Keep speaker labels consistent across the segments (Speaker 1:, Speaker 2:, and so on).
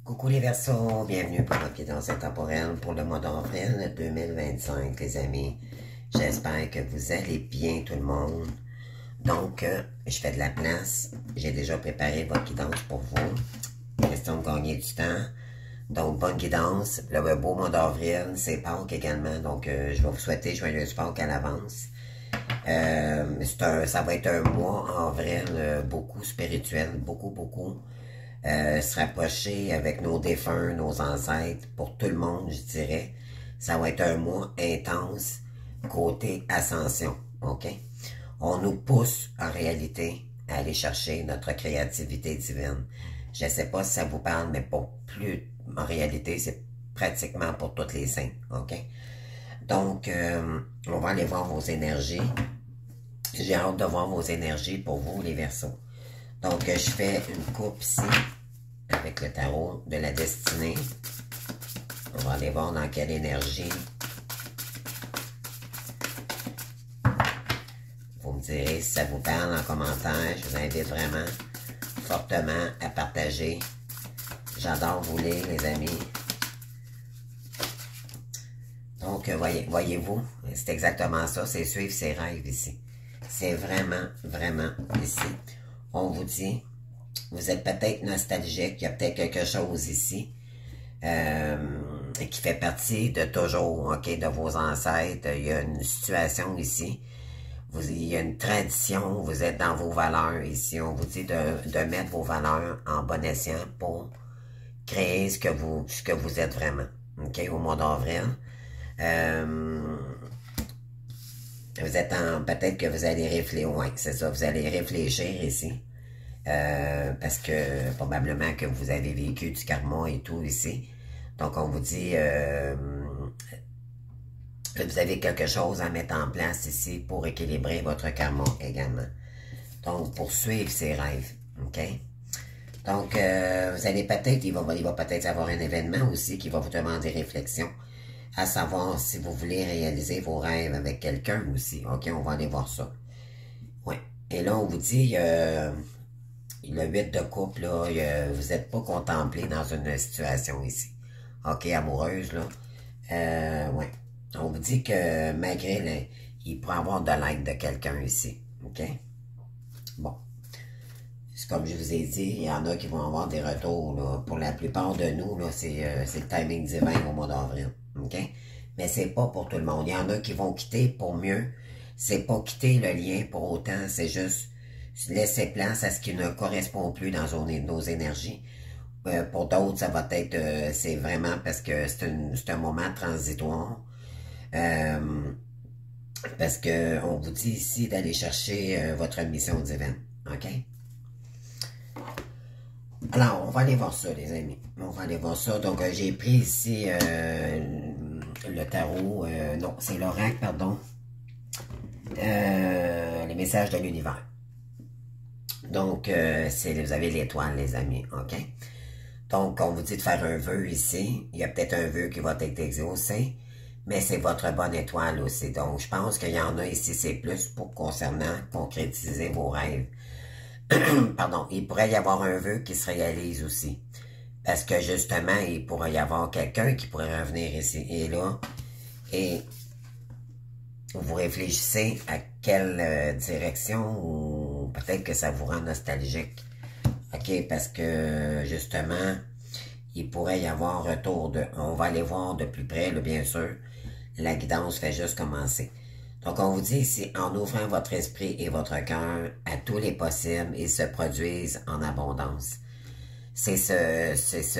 Speaker 1: Coucou les Verseaux, bienvenue pour votre guidance intemporelle pour le mois d'avril 2025, les amis. J'espère que vous allez bien tout le monde. Donc, je fais de la place. J'ai déjà préparé votre guidance pour vous. Question de gagner du temps. Donc, bonne guidance. Le beau mois d'avril, c'est Pâques également. Donc, je vais vous souhaiter joyeuse Pâques à l'avance. Ça va être un mois en avril beaucoup spirituel, beaucoup. Se rapprocher avec nos défunts, nos ancêtres, pour tout le monde, je dirais. Ça va être un mois intense côté ascension, ok? On nous pousse en réalité à aller chercher notre créativité divine. Je ne sais pas si ça vous parle, mais pour plus, en réalité, c'est pratiquement pour toutes les saints, ok? Donc, on va aller voir vos énergies. J'ai hâte de voir vos énergies pour vous, les Verseaux. Donc, je fais une coupe ici avec le tarot de la destinée. On va aller voir dans quelle énergie. Vous me direz si ça vous parle en commentaire. Je vous invite vraiment fortement à partager. J'adore vous lire, les amis. Donc, voyez-vous, c'est exactement ça. C'est suivre ses rêves ici. C'est vraiment ici. On vous dit, vous êtes peut-être nostalgique, il y a peut-être quelque chose ici qui fait partie de toujours, ok, de vos ancêtres. Il y a une situation ici. Il y a une tradition, vous êtes dans vos valeurs ici. On vous dit de mettre vos valeurs en bon escient pour créer ce que vous êtes vraiment, ok, au mois d'avril. Vous êtes peut-être que vous allez réfléchir, ouais, c'est ça, vous allez réfléchir ici. Parce que probablement que vous avez vécu du karma et tout ici. Donc, on vous dit que vous avez quelque chose à mettre en place ici pour équilibrer votre karma également. Donc, pour suivre ses rêves. OK? Donc, vous allez peut-être, il va peut-être avoir un événement aussi qui va vous demander réflexion, à savoir si vous voulez réaliser vos rêves avec quelqu'un aussi. OK? On va aller voir ça. Oui. Et là, on vous dit... le 8 de couple, là, vous n'êtes pas contemplé dans une situation ici. OK, amoureuse, là. Ouais. On vous dit que malgré, il pourrait avoir de l'aide de quelqu'un ici. OK? Bon. Comme je vous ai dit, il y en a qui vont avoir des retours, là. Pour la plupart de nous, là, c'est le timing divin au mois d'avril. OK? Mais c'est pas pour tout le monde. Il y en a qui vont quitter pour mieux. C'est pas quitter le lien pour autant, c'est juste laisser place à ce qui ne correspond plus dans nos énergies. Pour d'autres, ça va être, c'est vraiment parce que c'est un moment transitoire. Parce que on vous dit ici d'aller chercher votre mission divine. OK? Alors, on va aller voir ça, les amis. On va aller voir ça. Donc, j'ai pris ici le tarot. Non, c'est l'oracle, pardon. Les messages de l'univers. Donc, vous avez l'étoile, les amis, OK? Donc, on vous dit de faire un vœu ici. Il y a peut-être un vœu qui va être exaucé, mais c'est votre bonne étoile aussi. Donc, je pense qu'il y en a ici, c'est plus pour concernant concrétiser vos rêves. Pardon, il pourrait y avoir un vœu qui se réalise aussi. Parce que, justement, il pourrait y avoir quelqu'un qui pourrait revenir ici et là. Et vous réfléchissez à quelle direction ou peut-être que ça vous rend nostalgique. OK, parce que justement, il pourrait y avoir un retour de... On va aller voir de plus près, là, bien sûr. La guidance fait juste commencer. Donc, on vous dit ici, en ouvrant votre esprit et votre cœur à tous les possibles, ils se produisent en abondance. C'est je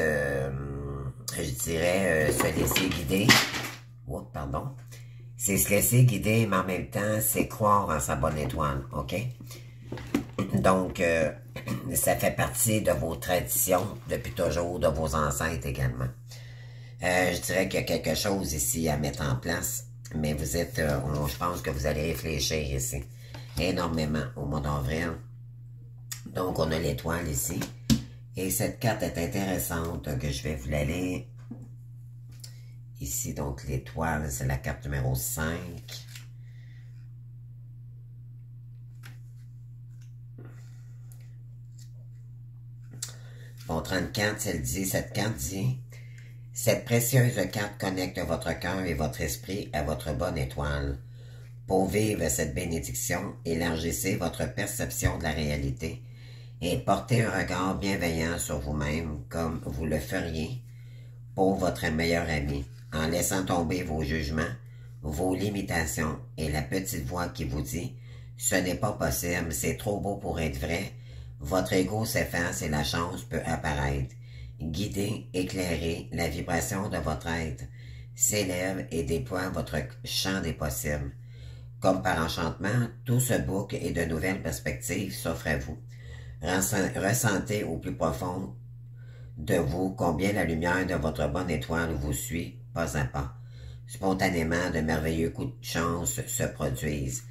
Speaker 1: dirais, se laisser guider. Oh, pardon. C'est se laisser guider, mais en même temps, c'est croire en sa bonne étoile, OK? Donc, ça fait partie de vos traditions depuis toujours, de vos ancêtres également. Je dirais qu'il y a quelque chose ici à mettre en place, mais vous êtes, je pense que vous allez réfléchir ici énormément au mois d'avril. Donc, on a l'étoile ici. Et cette carte est intéressante, que je vais vous la lire. Ici, donc, l'étoile, c'est la carte numéro 5. Bon, 34, cette carte dit, cette précieuse carte connecte votre cœur et votre esprit à votre bonne étoile. Pour vivre cette bénédiction, élargissez votre perception de la réalité et portez un regard bienveillant sur vous-même comme vous le feriez pour votre meilleur ami, en laissant tomber vos jugements, vos limitations et la petite voix qui vous dit « Ce n'est pas possible, c'est trop beau pour être vrai », votre ego s'efface et la chance peut apparaître. Guidez, éclairez, la vibration de votre être s'élève et déploie votre champ des possibles. Comme par enchantement, tout se boucle et de nouvelles perspectives s'offrent à vous. Ressentez au plus profond de vous combien la lumière de votre bonne étoile vous suit pas à pas. Spontanément, de merveilleux coups de chance se produisent.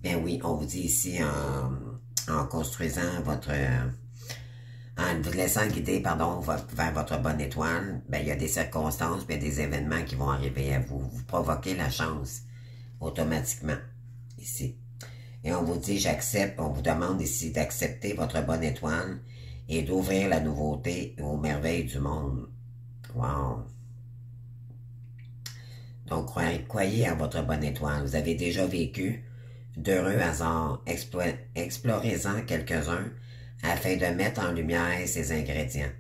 Speaker 1: Bien oui, on vous dit ici en construisant votre... en vous laissant guider, pardon, vers votre bonne étoile, ben, il y a des circonstances, bien des événements qui vont arriver à vous. Vous provoquez la chance automatiquement ici. Et on vous dit, j'accepte, on vous demande ici d'accepter votre bonne étoile et d'ouvrir la nouveauté aux merveilles du monde. Wow! Donc, croyez à votre bonne étoile. Vous avez déjà vécu d'heureux hasards. Explorez-en quelques-uns afin de mettre en lumière ces ingrédients.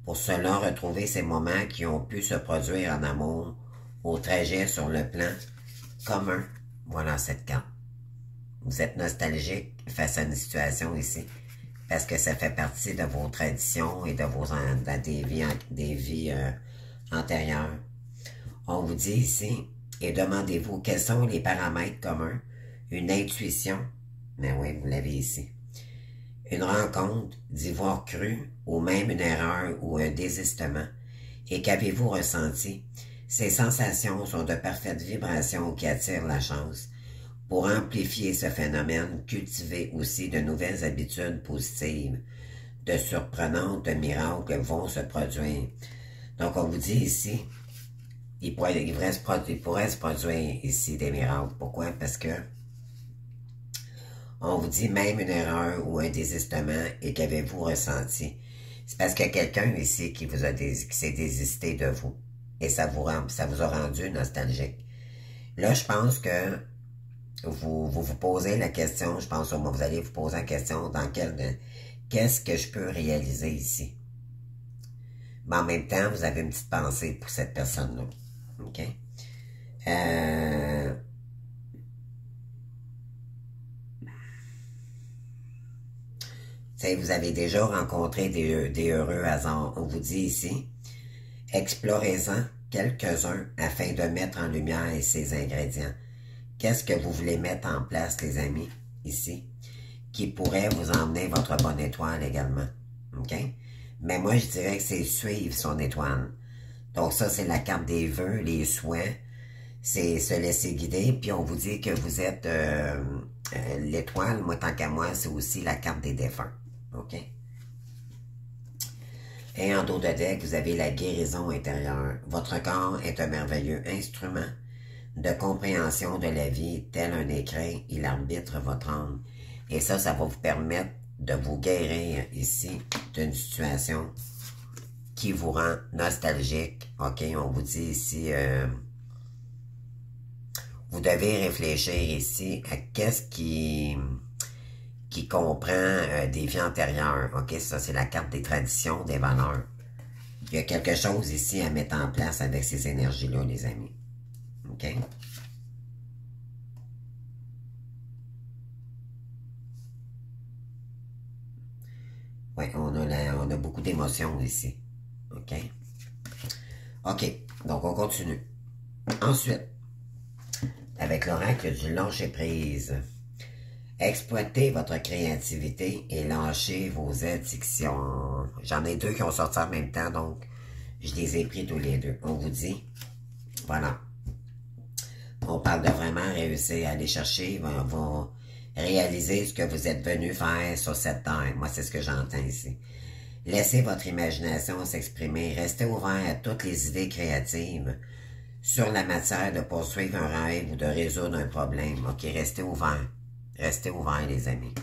Speaker 1: Pour cela, retrouvez ces moments qui ont pu se produire en amour au trajet sur le plan commun. Voilà cette carte. Vous êtes nostalgique face à une situation ici parce que ça fait partie de vos traditions et de vos des vies antérieures. On vous dit ici, et demandez-vous quels sont les paramètres communs, une intuition, mais oui, vous l'avez ici, une rencontre, d'y voir cru, ou même une erreur ou un désistement, et qu'avez-vous ressenti? Ces sensations sont de parfaites vibrations qui attirent la chance. Pour amplifier ce phénomène, cultivez aussi de nouvelles habitudes positives, de surprenantes miracles vont se produire. Donc, on vous dit ici, il pourrait se produire ici des miracles. Pourquoi? Parce que on vous dit même une erreur ou un désistement et qu'avez-vous ressenti? C'est parce qu'il y a quelqu'un ici qui s'est désisté de vous. Et ça vous a rendu nostalgique. Là, je pense que vous posez la question, je pense au moins vous allez vous poser la question qu'est-ce que je peux réaliser ici? Mais en même temps, vous avez une petite pensée pour cette personne-là. OK? Vous avez déjà rencontré des heureux hasards. On vous dit ici, explorez-en quelques-uns afin de mettre en lumière ces ingrédients. Qu'est-ce que vous voulez mettre en place, les amis, ici, qui pourrait vous emmener votre bonne étoile également. OK? Mais moi, je dirais que c'est suivre son étoile. Donc ça, c'est la carte des vœux, les souhaits. C'est se laisser guider. Puis on vous dit que vous êtes l'étoile. Moi, tant qu'à moi, c'est aussi la carte des défunts. OK? Et en dos de deck, vous avez la guérison intérieure. Votre corps est un merveilleux instrument de compréhension de la vie, tel un écrin, il arbitre votre âme. Et ça va vous permettre de vous guérir ici d'une situation qui vous rend nostalgique. OK, on vous dit ici, vous devez réfléchir ici à qu'est-ce qui comprend des vies antérieures. OK, ça c'est la carte des traditions, des valeurs. Il y a quelque chose ici à mettre en place avec ces énergies-là, les amis. OK? Oui, on a beaucoup d'émotions ici. OK? OK, donc on continue. Ensuite, avec l'oracle du lâcher-prise, exploitez votre créativité et lâchez vos addictions. J'en ai deux qui ont sorti en même temps, donc je les ai pris tous les deux. On vous dit, voilà. On parle de vraiment réussir à aller chercher, va réaliser ce que vous êtes venu faire sur cette terre. Moi, c'est ce que j'entends ici. Laissez votre imagination s'exprimer. Restez ouvert à toutes les idées créatives sur la matière de poursuivre un rêve ou de résoudre un problème. OK, restez ouvert. Restez ouverts, les amis.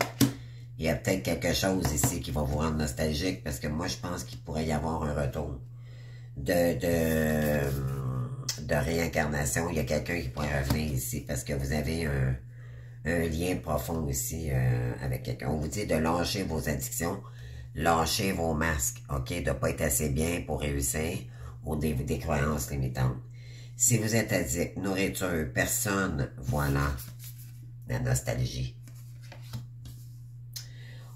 Speaker 1: il y a peut-être quelque chose ici qui va vous rendre nostalgique, parce que moi, je pense qu'il pourrait y avoir un retour de réincarnation. Il y a quelqu'un qui pourrait revenir ici, parce que vous avez un lien profond ici avec quelqu'un. On vous dit de lâcher vos addictions, lâcher vos masques, ok? De ne pas être assez bien pour réussir, ou des croyances limitantes. Si vous êtes addict, nourriture, personne, voilà, la nostalgie.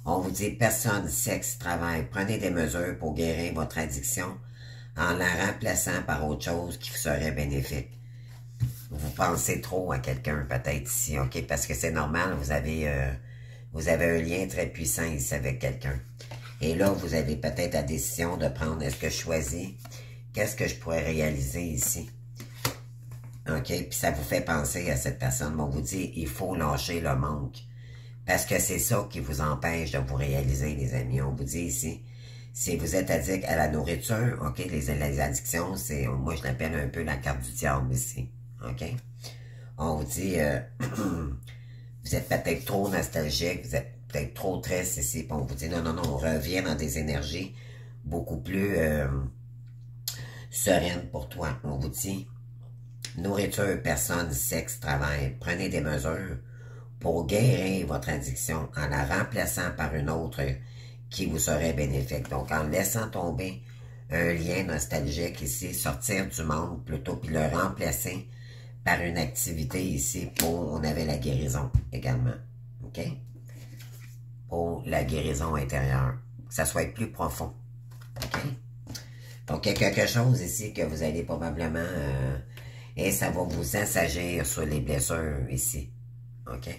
Speaker 1: On vous dit personne, sexe, travail. Prenez des mesures pour guérir votre addiction en la remplaçant par autre chose qui vous serait bénéfique. Vous pensez trop à quelqu'un peut-être ici, ok? Parce que c'est normal, vous avez un lien très puissant ici avec quelqu'un. Et là, vous avez peut-être la décision de prendre, est-ce que je choisis? Qu'est-ce que je pourrais réaliser ici? Ok? Puis ça vous fait penser à cette personne. On vous dit, il faut lâcher le manque. Parce que c'est ça qui vous empêche de vous réaliser, les amis. On vous dit ici, si vous êtes addict à la nourriture, ok, les addictions, c'est, moi je l'appelle un peu la carte du diable ici, ok. On vous dit, vous êtes peut-être trop nostalgique, vous êtes peut-être trop triste ici, puis on vous dit, non, non, non, on revient dans des énergies beaucoup plus sereines pour toi. On vous dit, nourriture, personne, sexe, travail, prenez des mesures pour guérir votre addiction en la remplaçant par une autre qui vous serait bénéfique. Donc, en laissant tomber un lien nostalgique ici, sortir du monde plutôt, puis le remplacer par une activité ici pour, on avait la guérison également, ok? Pour la guérison intérieure, que ça soit plus profond, ok? Donc, il y a quelque chose ici que vous allez probablement, et ça va vous assagir sur les blessures ici, ok?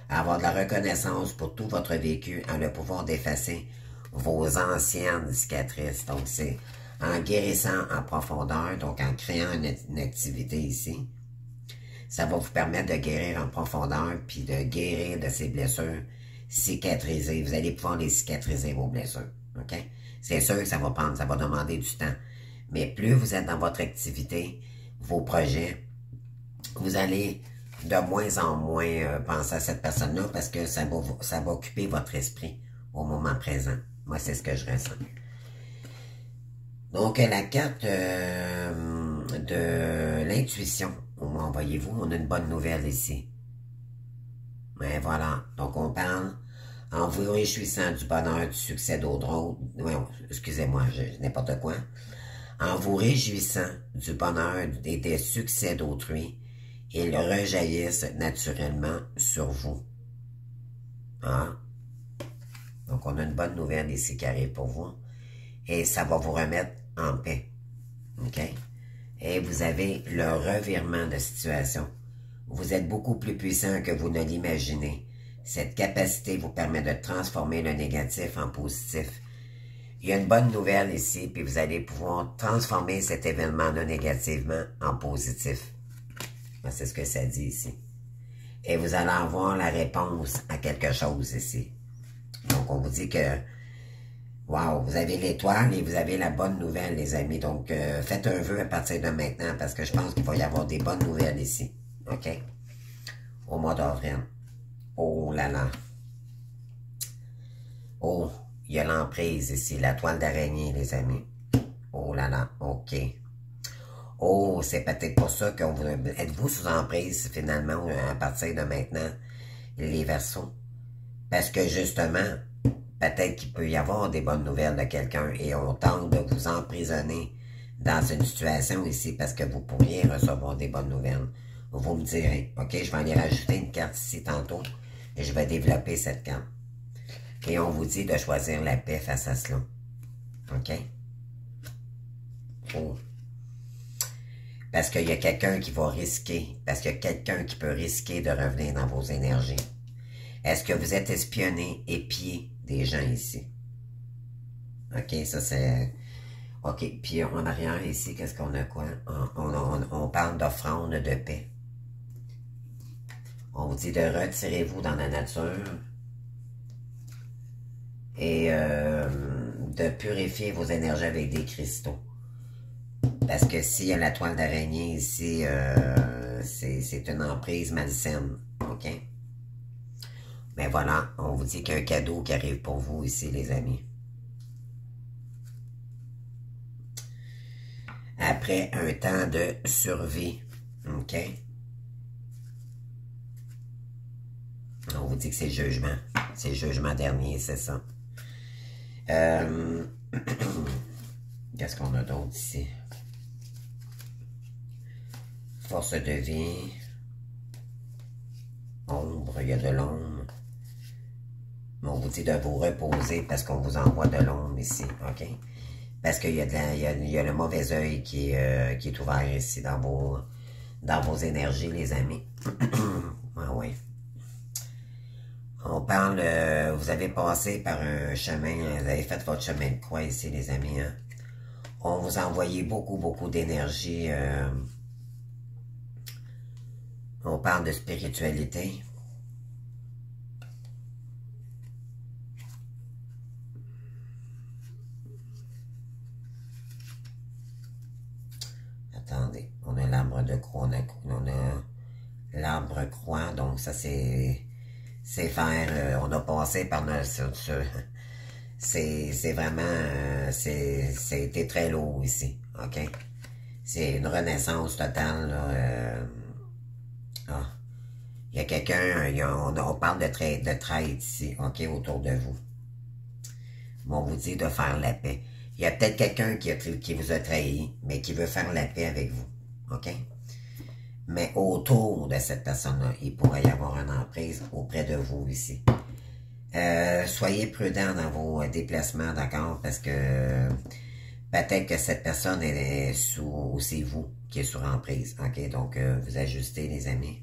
Speaker 1: Avoir de la reconnaissance pour tout votre vécu, en le pouvoir d'effacer vos anciennes cicatrices. Donc, c'est en guérissant en profondeur, donc en créant une activité ici, ça va vous permettre de guérir en profondeur, puis de guérir de ces blessures cicatrisées. Vous allez pouvoir les cicatriser, vos blessures. OK? C'est sûr que ça va prendre, ça va demander du temps. Mais plus vous êtes dans votre activité, vos projets, vous allez de moins en moins penser à cette personne-là parce que ça va occuper votre esprit au moment présent. Moi, c'est ce que je ressens. Donc, la carte de l'intuition, au moins, voyez-vous, on a une bonne nouvelle ici. Mais voilà, donc on parle en vous réjouissant du bonheur, du succès d'autres, excusez-moi, n'importe quoi. En vous réjouissant du bonheur et des succès d'autrui, ils rejaillissent naturellement sur vous. Hein? Donc, on a une bonne nouvelle ici qui arrive pour vous. Et ça va vous remettre en paix. OK? Et vous avez le revirement de situation. Vous êtes beaucoup plus puissant que vous ne l'imaginez. Cette capacité vous permet de transformer le négatif en positif. Il y a une bonne nouvelle ici, puis vous allez pouvoir transformer cet événement-là négativement en positif. C'est ce que ça dit ici. Et vous allez avoir la réponse à quelque chose ici. Donc, on vous dit que, wow, vous avez l'étoile et vous avez la bonne nouvelle, les amis. Donc, faites un vœu à partir de maintenant parce que je pense qu'il va y avoir des bonnes nouvelles ici. OK? Au mois d'avril. Oh là là. Oh, il y a l'emprise ici, la toile d'araignée, les amis. Oh là là, OK. Oh, c'est peut-être pour ça que êtes-vous sous emprise, finalement, à partir de maintenant, les Verseaux? Parce que, justement, peut-être qu'il peut y avoir des bonnes nouvelles de quelqu'un et on tente de vous emprisonner dans une situation ici parce que vous pourriez recevoir des bonnes nouvelles. Vous me direz, OK, je vais aller rajouter une carte ici tantôt et je vais développer cette carte. Et on vous dit de choisir la paix face à cela. OK? Oh. Parce qu'il y a quelqu'un qui va risquer, parce qu'il y a quelqu'un qui peut risquer de revenir dans vos énergies. Est-ce que vous êtes espionné, épié des gens ici? OK, ça c'est... OK, puis en arrière ici, qu'est-ce qu'on a quoi? On parle d'offrande de paix. On vous dit de retirez-vous dans la nature et de purifier vos énergies avec des cristaux. Parce que s'il y a la toile d'araignée ici, c'est une emprise malsaine. OK? Mais voilà, on vous dit qu'il y a un cadeau qui arrive pour vous ici, les amis. Après un temps de survie. OK? On vous dit que c'est jugement. C'est le jugement dernier, c'est ça. Qu'est-ce qu'on a d'autre ici? Force de vie. Ombre, il y a de l'ombre. On vous dit de vous reposer parce qu'on vous envoie de l'ombre ici, OK? Parce qu'il y a il y a le mauvais œil qui est ouvert ici dans vos énergies, les amis. Ah oui. On parle, vous avez passé par un chemin, vous avez fait votre chemin de croix ici, les amis. Hein? On vous a envoyé beaucoup d'énergie. On parle de spiritualité. Attendez, on a l'arbre de croix, on a l'arbre croix, donc ça c'est faire, on a passé par notre, c'est vraiment, c'était très lourd ici, ok? C'est une renaissance totale, là, il y a quelqu'un, on parle de traite ici, ok, autour de vous. On vous dit de faire la paix. Il y a peut-être quelqu'un qui vous a trahi, mais qui veut faire la paix avec vous, ok? Mais autour de cette personne-là, il pourrait y avoir une emprise auprès de vous ici. Soyez prudent dans vos déplacements, d'accord? Parce que peut-être que cette personne est ou c'est vous qui est sur emprise, ok? Donc, vous ajustez, les amis.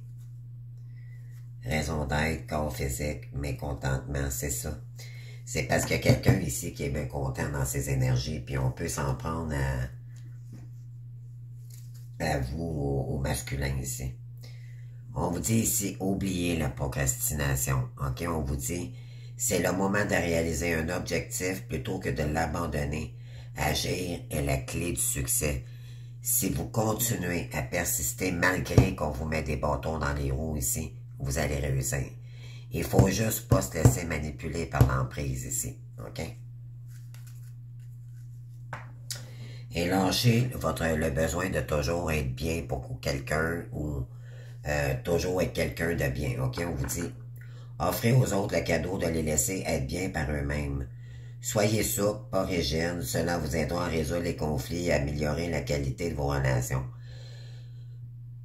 Speaker 1: Raison d'être, corps physique, mécontentement, c'est ça. C'est parce qu'il y a quelqu'un ici qui est mécontent dans ses énergies, puis on peut s'en prendre à vous, au masculin ici. On vous dit ici, oubliez la procrastination, ok? On vous dit, c'est le moment de réaliser un objectif plutôt que de l'abandonner. Agir est la clé du succès. Si vous continuez à persister malgré qu'on vous met des bâtons dans les roues ici, vous allez réussir. Il faut juste pas se laisser manipuler par l'emprise ici, ok? Et lâchez le besoin de toujours être bien pour quelqu'un ou toujours être quelqu'un de bien, ok? On vous dit, offrez aux autres le cadeau de les laisser être bien par eux-mêmes. Soyez souple, pas rigide, cela vous aidera à résoudre les conflits et à améliorer la qualité de vos relations.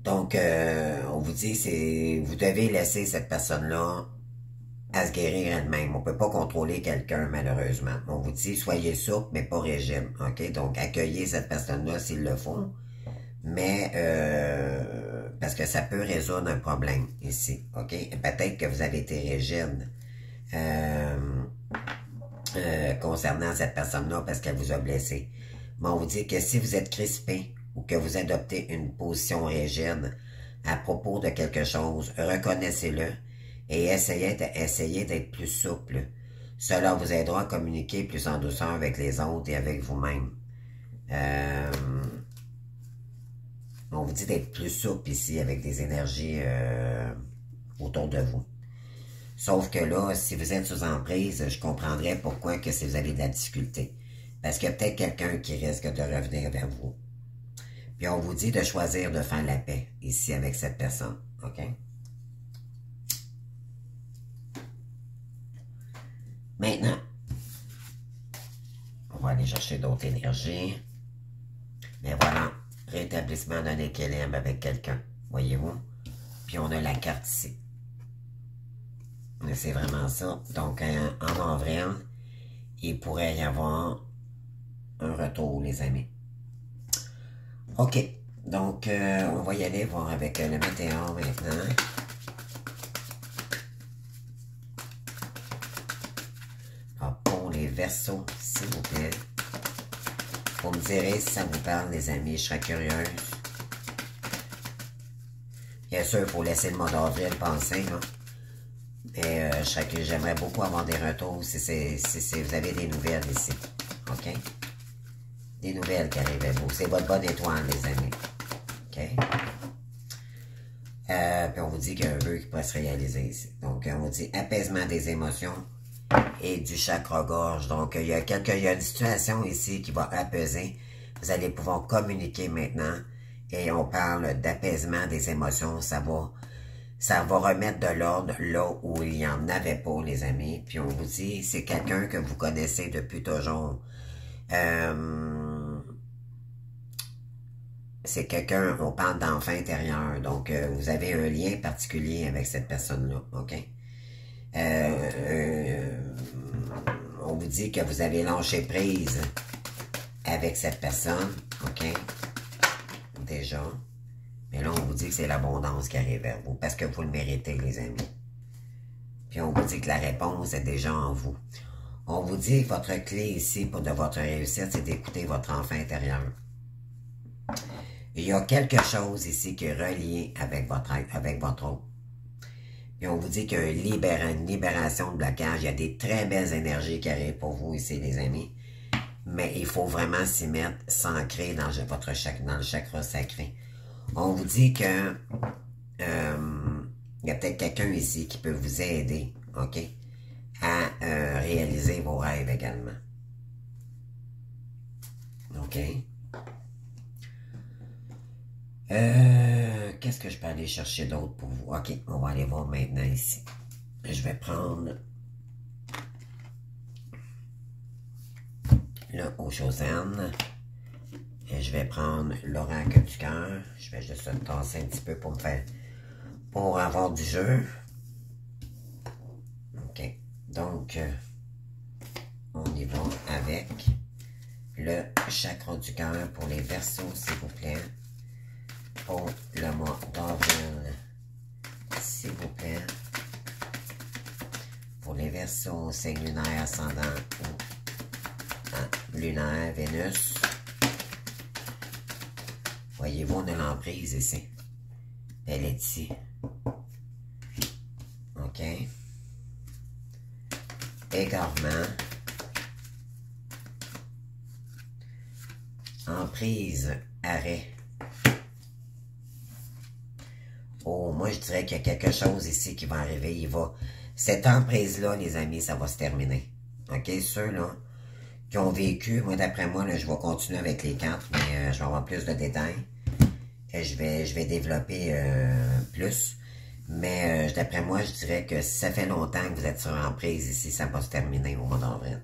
Speaker 1: Donc, on vous dit, vous devez laisser cette personne-là à se guérir elle-même. On ne peut pas contrôler quelqu'un, malheureusement. On vous dit, soyez souple, mais pas rigide. OK? Donc, accueillez cette personne-là s'il le faut. Mais, parce que ça peut résoudre un problème ici. OK? Peut-être que vous avez été rigide concernant cette personne-là parce qu'elle vous a blessé. Mais on vous dit que si vous êtes crispé ou que vous adoptez une position rigide à propos de quelque chose, reconnaissez-le et essayez d'être plus souple. Cela vous aidera à communiquer plus en douceur avec les autres et avec vous-même. On vous dit d'être plus souple ici avec des énergies autour de vous. Sauf que là, si vous êtes sous emprise, je comprendrais pourquoi que si vous avez de la difficulté. Parce qu'il y a peut-être quelqu'un qui risque de revenir vers vous. Puis on vous dit de choisir de faire la paix ici avec cette personne. OK? Maintenant, on va aller chercher d'autres énergies. Mais voilà, rétablissement d'un équilibre avec quelqu'un. Voyez-vous? Puis on a la carte ici. C'est vraiment ça. Donc, en avril, il pourrait y avoir un retour, les amis. OK. Donc, on va y aller voir avec le météore maintenant. Alors, pour les Verseaux, s'il vous plaît. Vous me direz si ça vous parle, les amis. Je serais curieuse. Bien sûr, il faut laisser le mois d'avril passer, là. Et j'aimerais beaucoup avoir des retours si vous avez des nouvelles ici. OK? Des nouvelles qui arrivent à vous. C'est votre bonne étoile, les amis. OK? Puis on vous dit qu'il y a un vœu qui pourrait se réaliser ici. Donc, on vous dit apaisement des émotions et du chakra-gorge. Donc, il y a une situation ici qui va apaiser. Vous allez pouvoir communiquer maintenant. Et on parle d'apaisement des émotions. Ça va remettre de l'ordre là où il n'y en avait pas, les amis. Puis on vous dit, c'est quelqu'un que vous connaissez depuis toujours. C'est quelqu'un, on parle d'enfant intérieur. Donc, vous avez un lien particulier avec cette personne-là, OK? On vous dit que vous avez lâché prise avec cette personne, OK? Déjà. Mais là, on vous dit que c'est l'abondance qui arrive vers vous, parce que vous le méritez, les amis. Puis on vous dit que la réponse est déjà en vous. On vous dit que votre clé ici de votre réussite, c'est d'écouter votre enfant intérieur. Il y a quelque chose ici qui est relié avec votre autre. Puis on vous dit qu'il y a une libération de blocage. Il y a des très belles énergies qui arrivent pour vous ici, les amis. Mais il faut vraiment s'y mettre, s'ancrer dans le chakra sacré. On vous dit que il y a peut-être quelqu'un ici qui peut vous aider, OK, à réaliser vos rêves également. OK? Qu'est-ce que je peux aller chercher d'autre pour vous? OK, on va aller voir maintenant ici. Je vais prendre le Oshozen. Et je vais prendre l'oracle du cœur. Je vais juste le tasser un petit peu pour avoir du jeu. OK. Donc, on y va avec le chakra du cœur pour les Verseaux, s'il vous plaît. Pour le mois d'avril, s'il vous plaît. Pour les Verseaux, signe lunaire, ascendant ou lunaire, Vénus. Voyez-vous, on a l'emprise ici. Elle est ici. OK. Égarement. Emprise, arrêt. Oh, moi, je dirais qu'il y a quelque chose ici qui va arriver. Cette emprise-là, les amis, ça va se terminer. OK? Ceux-là qui ont vécu, moi, d'après moi, là, je vais continuer avec les cartes, mais je vais avoir plus de détails. Et je vais développer plus. Mais d'après moi, je dirais que si ça fait longtemps que vous êtes sur emprise ici, ça va se terminer au mois d'avril.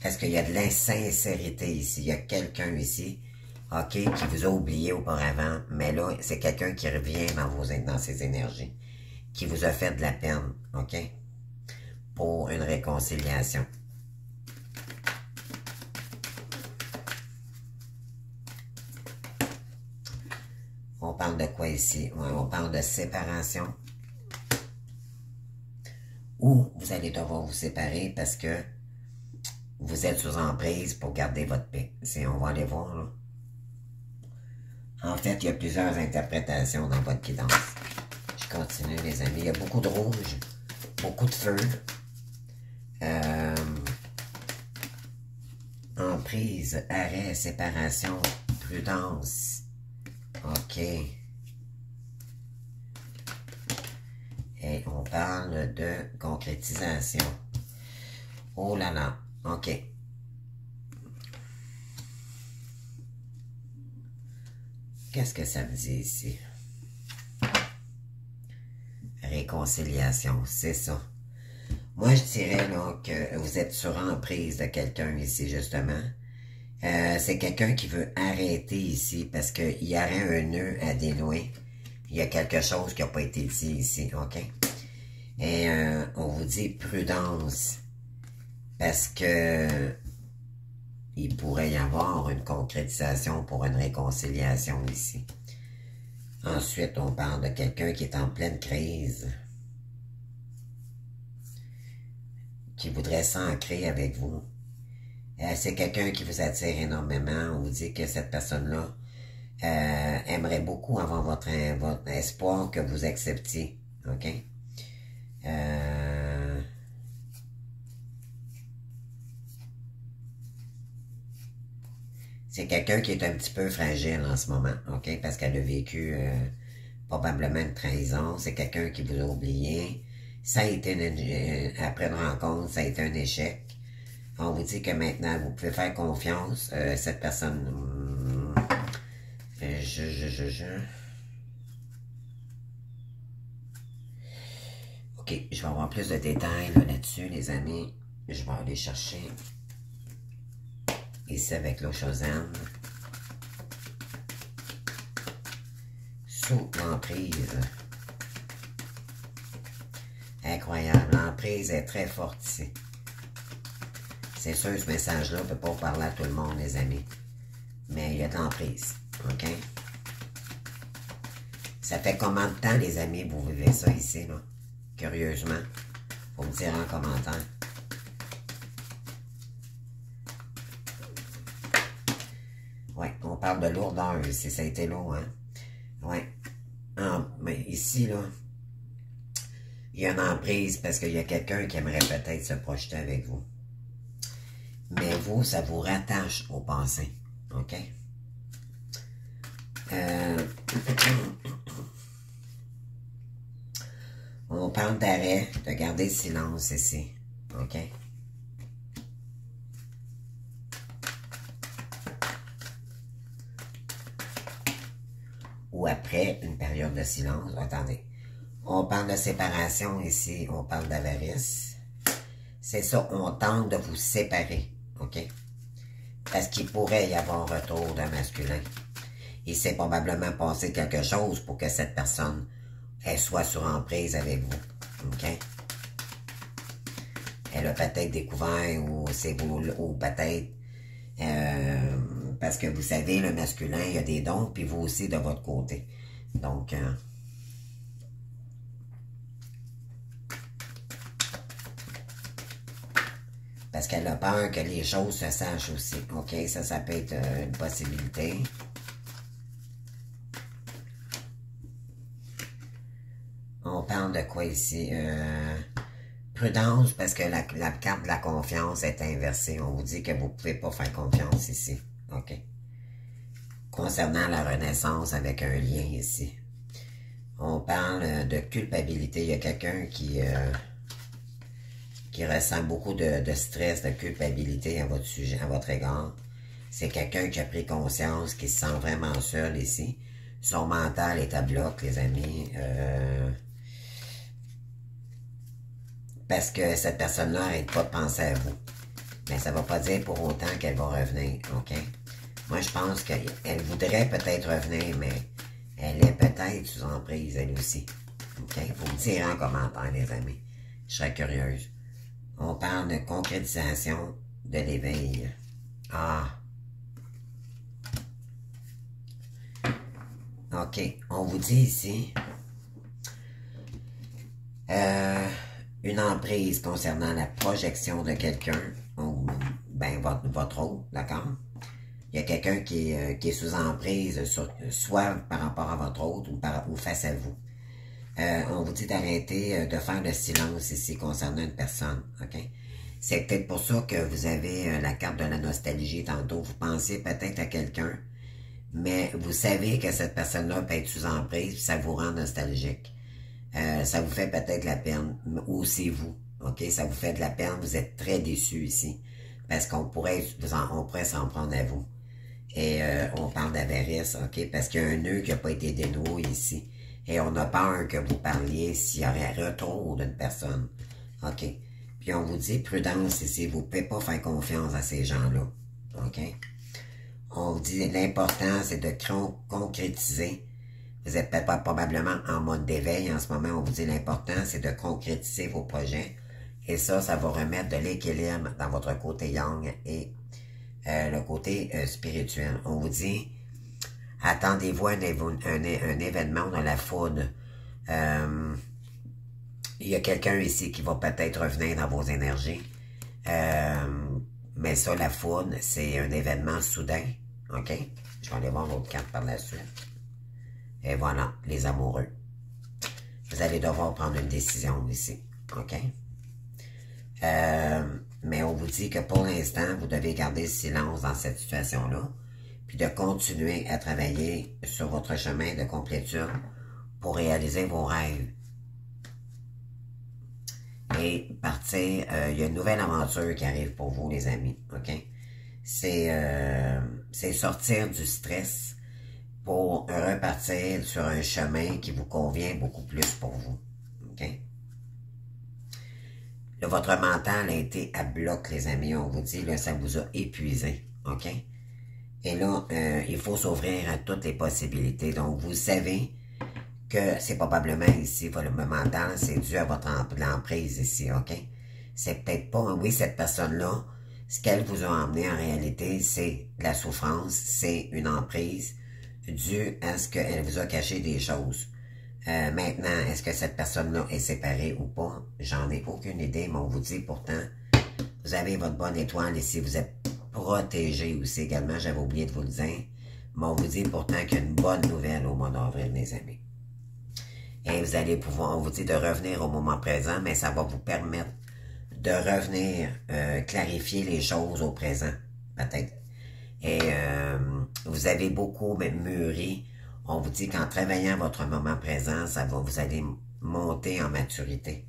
Speaker 1: Est-ce qu'il y a de l'insincérité ici? Il y a quelqu'un ici, OK, qui vous a oublié auparavant, mais là, c'est quelqu'un qui revient dans ses énergies, qui vous a fait de la peine, OK, pour une réconciliation. On parle de quoi ici? On parle de séparation. Ou vous allez devoir vous séparer parce que vous êtes sous emprise pour garder votre paix. On va aller voir, là. En fait, il y a plusieurs interprétations dans votre guidance. Je continue, les amis. Il y a beaucoup de rouge, beaucoup de feu. Emprise, arrêt, séparation, prudence. OK. Et on parle de concrétisation. Oh là là. OK. Qu'est-ce que ça me dit ici? Réconciliation, c'est ça. Moi, je dirais là, que vous êtes sur emprise de quelqu'un ici, justement. C'est quelqu'un qui veut arrêter ici parce qu'il y aurait un nœud à dénouer. Il y a quelque chose qui n'a pas été dit ici, OK? Et on vous dit prudence parce que il pourrait y avoir une concrétisation pour une réconciliation ici. Ensuite, on parle de quelqu'un qui est en pleine crise, qui voudrait s'ancrer avec vous. C'est quelqu'un qui vous attire énormément. On vous dit que cette personne-là aimerait beaucoup avoir votre espoir que vous acceptiez. OK? C'est quelqu'un qui est un petit peu fragile en ce moment, OK? Parce qu'elle a vécu probablement une trahison, c'est quelqu'un qui vous a oublié. Ça a été après une rencontre, ça a été un échec. On vous dit que maintenant, vous pouvez faire confiance. Cette personne... Ok, je vais avoir plus de détails là-dessus, les amis. Je vais aller chercher ici avec l'eau Shozan. Sous l'emprise. Incroyable. L'emprise est très forte ici. C'est sûr, ce message-là ne peut pas parler à tout le monde, les amis. Mais il y a de l'emprise. OK? Ça fait combien de temps, les amis, vous vivez ça ici, là? Curieusement. Faut me dire en commentaire. Ouais, on parle de lourdeur ici. Ça a été lourd, hein? Ouais. Mais ici, là, il y a une emprise parce qu'il y a quelqu'un qui aimerait peut-être se projeter avec vous. Mais vous, ça vous rattache au passé. OK? On parle d'arrêt, de garder le silence ici. OK? Ou après une période de silence. Attendez. On parle de séparation ici. On parle d'avarice. C'est ça, on tente de vous séparer. OK? Parce qu'il pourrait y avoir un retour d'un masculin. Il s'est probablement passé quelque chose pour que cette personne elle soit sur emprise avec vous. OK? Elle a peut-être découvert ou c'est vous, ou peut-être parce que vous savez, le masculin, il y a des dons, puis vous aussi de votre côté. Donc, parce qu'elle a peur que les choses se sachent aussi. OK? Ça peut être une possibilité. On parle de quoi ici? Prudence, parce que la carte de la confiance est inversée. On vous dit que vous ne pouvez pas faire confiance ici. OK? Concernant la renaissance avec un lien ici. On parle de culpabilité. Il y a quelqu'un qui ressent beaucoup de stress, de culpabilité à votre sujet, à votre égard. C'est quelqu'un qui a pris conscience, qui se sent vraiment seul ici. Son mental est à bloc, les amis. Parce que cette personne-là n'arrête pas de penser à vous. Mais ça ne va pas dire pour autant qu'elle va revenir, OK? Moi, je pense qu'elle voudrait peut-être revenir, mais elle est peut-être sous emprise, elle aussi. OK? Vous me direz en commentaire, les amis. Je serais curieuse. On parle de concrétisation de l'éveil. Ah! OK. On vous dit ici... une emprise concernant la projection de quelqu'un, ou ben votre autre, d'accord? Il y a quelqu'un qui est sous emprise, soit par rapport à votre autre ou face à vous. On vous dit d'arrêter de faire le silence ici concernant une personne, ok? C'est peut-être pour ça que vous avez la carte de la nostalgie tantôt. Vous pensez peut-être à quelqu'un, mais vous savez que cette personne-là peut être sous emprise, puis ça vous rend nostalgique. Ça vous fait peut-être la peine, ou c'est vous, ok? Ça vous fait de la peine, vous êtes très déçus ici, parce qu'on pourrait s'en prendre à vous. Et on parle d'avarice, ok? Parce qu'il y a un nœud qui n'a pas été dénoué ici. Et on a peur que vous parliez s'il y aurait un retour d'une personne, ok? Puis on vous dit prudence ici, vous ne pouvez pas faire confiance à ces gens-là, ok? On vous dit l'important, c'est de concrétiser. Vous êtes peut-être probablement en mode d'éveil en ce moment. On vous dit l'important, c'est de concrétiser vos projets. Et ça va remettre de l'équilibre dans votre côté yang et le côté spirituel. On vous dit, attendez-vous un événement dans la foudre. Il y a quelqu'un ici qui va peut-être revenir dans vos énergies. Mais ça, la foudre, c'est un événement soudain. OK? Je vais aller voir votre carte par la suite. Et voilà, les amoureux. Vous allez devoir prendre une décision ici. OK? Mais on vous dit que pour l'instant, vous devez garder le silence dans cette situation-là. Puis de continuer à travailler sur votre chemin de complétude pour réaliser vos rêves. Et partir, il y a une nouvelle aventure qui arrive pour vous, les amis, ok? C'est sortir du stress pour repartir sur un chemin qui vous convient beaucoup plus pour vous, ok? Là, votre mental a été à bloc, les amis, on vous dit, là, ça vous a épuisé, ok? Et là, il faut s'ouvrir à toutes les possibilités. Donc, vous savez que c'est probablement ici, le mental, c'est dû à votre emprise ici, ok? C'est peut-être pas, oui, cette personne-là, ce qu'elle vous a emmené en réalité, c'est la souffrance, c'est une emprise due à ce qu'elle vous a caché des choses. Maintenant, est-ce que cette personne-là est séparée ou pas? J'en ai aucune idée, mais on vous dit pourtant, vous avez votre bonne étoile ici, vous êtes protégé aussi également, j'avais oublié de vous le dire, mais on vous dit pourtant qu'il y a une bonne nouvelle au mois d'avril, mes amis. Et vous allez pouvoir, on vous dit de revenir au moment présent, mais ça va vous permettre de revenir clarifier les choses au présent, peut-être. Et vous avez beaucoup même mûri. On vous dit qu'en travaillant votre moment présent, vous allez monter en maturité.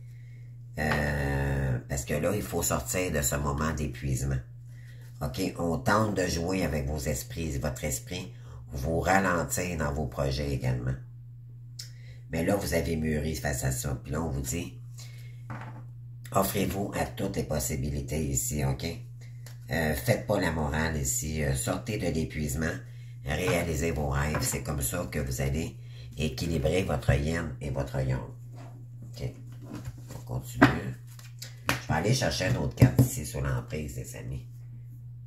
Speaker 1: Parce que là, il faut sortir de ce moment d'épuisement. OK? On tente de jouer avec vos esprits, votre esprit, vous ralentir dans vos projets également. Mais là, vous avez mûri face à ça. Puis là, on vous dit, offrez-vous à toutes les possibilités ici, OK? Faites pas la morale ici. Sortez de l'épuisement. Réalisez vos rêves. C'est comme ça que vous allez équilibrer votre yin et votre yang. OK? On continue. Je vais aller chercher une autre carte ici sur l'emprise, les amis.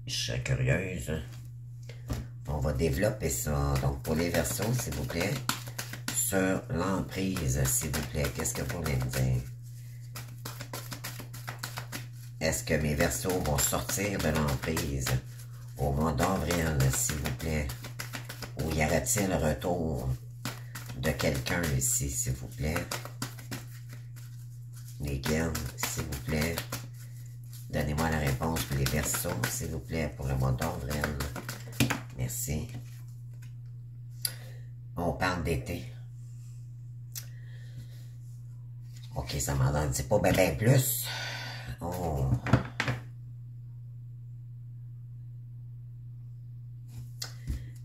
Speaker 1: Je serais curieuse. On va développer ça. Donc, pour les Verseaux, s'il vous plaît, sur l'emprise, s'il vous plaît, qu'est-ce que vous voulez me dire? Est-ce que mes Verseaux vont sortir de l'emprise au mois d'avril, s'il vous plaît? Ou y aura-t-il le retour de quelqu'un ici, s'il vous plaît? Les guides, s'il vous plaît. Donnez-moi la réponse pour les Verseaux, s'il vous plaît, pour le mois d'avril. Merci. On parle d'été. Ok, ça m'en dit pas bien plus. Oh.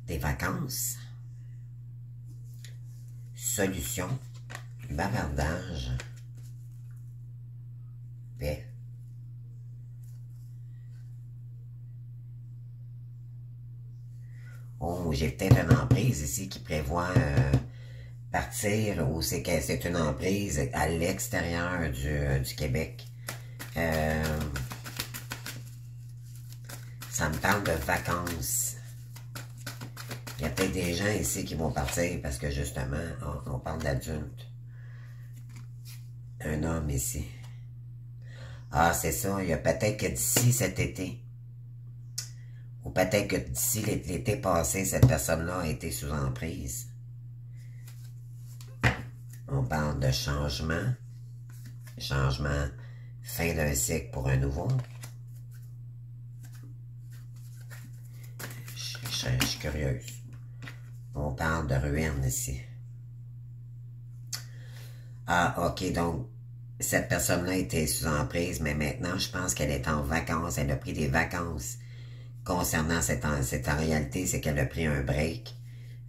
Speaker 1: Des vacances. Solution. Bavardage. Paix. Oh, j'ai peut-être une emprise ici qui prévoit partir ou c'est que c'est une emprise à l'extérieur du Québec. Ça me parle de vacances. Il y a peut-être des gens ici qui vont partir parce que justement, on parle d'adultes. Un homme ici. Ah, c'est ça. Il y a peut-être que d'ici cet été, ou peut-être que d'ici l'été passé, cette personne-là a été sous emprise. On parle de changement. Changement, fin d'un cycle pour un nouveau. Je suis curieuse. On parle de ruine ici. Ah, ok, donc, cette personne-là était sous emprise, mais maintenant, je pense qu'elle est en vacances. Elle a pris des vacances. Concernant cette en réalité, c'est qu'elle a pris un break.